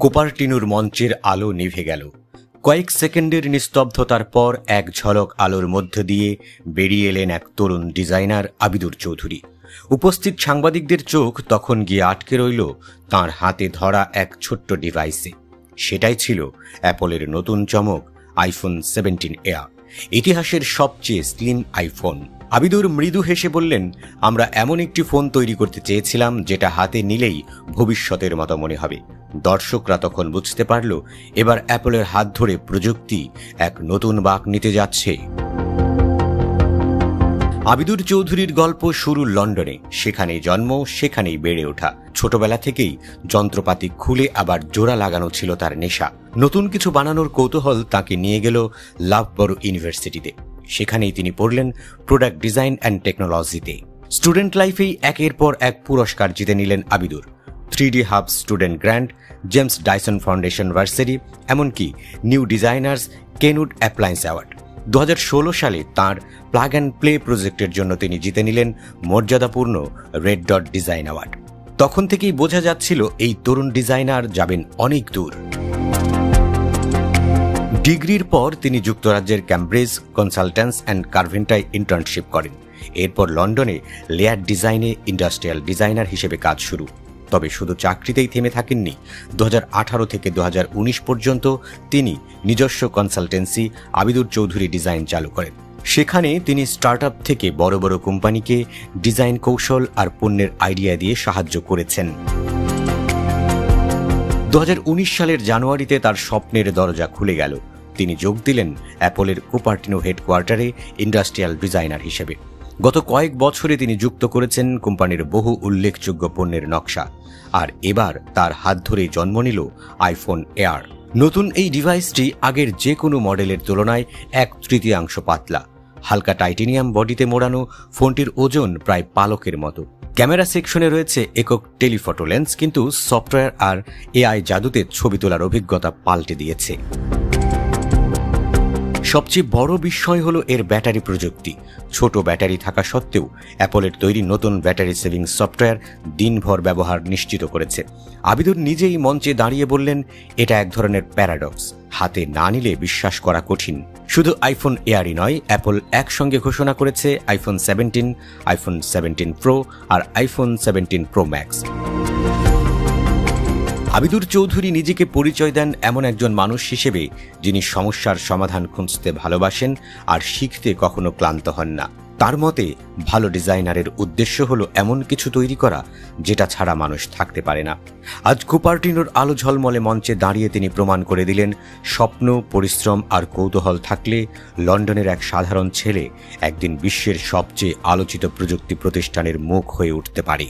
কুপারটিনোর মঞ্চের আলো নিভে গেল। কয়েক সেকেন্ডের নিস্তব্ধতার পর এক ঝলক আলোর মধ্য দিয়ে বেরিয়ে এলেন এক তরুণ ডিজাইনার আবিদুর চৌধুরী। উপস্থিত সাংবাদিকদের চোখ তখন গিয়ে আটকে রইল তাঁর হাতে ধরা এক ছোট্ট ডিভাইসে। সেটাই ছিল অ্যাপলের নতুন চমক আইফোন 17 এয়ার, ইতিহাসের সবচেয়ে স্লিম আইফোন। আবিদুর মৃদু হেসে বললেন, আমরা এমন একটি ফোন তৈরি করতে চেয়েছিলাম যেটা হাতে নিলেই ভবিষ্যতের মতো মনে হবে। দর্শকরা তখন বুঝতে পারল এবার অ্যাপলের হাত ধরে প্রযুক্তি এক নতুন বাঁক নিতে যাচ্ছে। আবিদুর চৌধুরীর গল্প শুরু লন্ডনে। সেখানেই জন্ম, সেখানেই বেড়ে ওঠা। ছোটবেলা থেকেই যন্ত্রপাতি খুলে আবার জোড়া লাগানো ছিল তার নেশা। নতুন কিছু বানানোর কৌতূহল তাকে নিয়ে গেল লাভবরো ইউনিভার্সিটিতে। সেখানেই তিনি পড়লেন প্রোডাক্ট ডিজাইন অ্যান্ড টেকনোলজিতে। স্টুডেন্ট লাইফেই একের পর এক পুরস্কার জিতে নিলেন Abidur. 3D hub student grant, James Dyson Foundation varsity, এমনকি new designers Kenwood appliance award. 2016 সালে তাঁর প্লাগ অ্যান্ড প্লে প্রজেক্টের জন্য তিনি জিতে নিলেন মর্যাদাপূর্ণ রেড ডট ডিজাইন অ্যাওয়ার্ড। তখন থেকেই বোঝা যাচ্ছিল এই তরুণ ডিজাইনার যাবেন অনেক দূর। ডিগ্রির পর তিনি যুক্তরাজ্যের ক্যামব্রিজ কনসালট্যান্স অ্যান্ড কার্ভেন্টায় ইন্টার্নশিপ করেন। এরপর লন্ডনে লেয়ার ডিজাইনে ইন্ডাস্ট্রিয়াল ডিজাইনার হিসেবে কাজ শুরু। তবে শুধু চাকরিতেই থেমে থাকেননি। 2018 থেকে 2019 পর্যন্ত তিনি নিজস্ব কনসালটেন্সি আবিদুর চৌধুরী ডিজাইন চালু করেন। সেখানে তিনি স্টার্টআপ থেকে বড় বড় কোম্পানিকে ডিজাইন কৌশল আর পণ্যের আইডিয়া দিয়ে সাহায্য করেছেন। 2019 সালের জানুয়ারিতে তার স্বপ্নের দরজা খুলে গেল। তিনি যোগ দিলেন অ্যাপলের কুপারটিনো হেডকোয়ার্টারে ইন্ডাস্ট্রিয়াল ডিজাইনার হিসেবে। গত কয়েক বছরে তিনি যুক্ত করেছেন কোম্পানির বহু উল্লেখযোগ্য পণ্যের নকশা। আর এবার তার হাত ধরেই জন্ম নিল আইফোন এয়ার। নতুন এই ডিভাইসটি আগের যে কোনো মডেলের তুলনায় 1/3 পাতলা। হালকা টাইটেনিয়াম বডিতে মোড়ানো ফোনটির ওজন প্রায় পালকের মতো। ক্যামেরা সেকশনে রয়েছে একক টেলিফটো লেন্স, কিন্তু সফটওয়্যার আর এআই জাদুতে ছবি তোলার অভিজ্ঞতা পাল্টে দিয়েছে। সবচেয়ে বড় বিষয় হলো এর ব্যাটারি প্রযুক্তি। ছোট ব্যাটারি থাকা সত্ত্বেও অ্যাপলের তৈরি নতুন ব্যাটারি সেভিং সফটওয়্যার দিনভর ব্যবহার নিশ্চিত করেছে। আবিদুর নিজেই মঞ্চে দাঁড়িয়ে বললেন, এটা এক ধরনের প্যারাডক্স, হাতে না নিলে বিশ্বাস করা কঠিন। শুধু আইফোন এয়ারই নয়, অ্যাপল একসঙ্গে ঘোষণা করেছে আইফোন 17, আইফোন 17 প্রো আর iPhone 17 pro max. Abidur Chowdhury নিজেকে পরিচয় দেন এমন একজন মানুষ হিসেবে যিনি সমস্যার সমাধান খুঁজতে ভালোবাসেন আর শিখতে কখনো ক্লান্ত হন না। তার মতে ভালো ডিজাইনারের উদ্দেশ্য হলো এমন কিছু তৈরি করা যেটা ছাড়া মানুষ থাকতে পারে না। আজ কুপারটিনোর আলো ঝলমলে মঞ্চে দাঁড়িয়ে তিনি প্রমাণ করে দিলেন, স্বপ্ন, পরিশ্রম আর কৌতূহল থাকলে লন্ডনের এক সাধারণ ছেলে একদিন বিশ্বের সবচেয়ে আলোচিত প্রযুক্তি প্রতিষ্ঠানের মুখ হয়ে উঠতে পারে।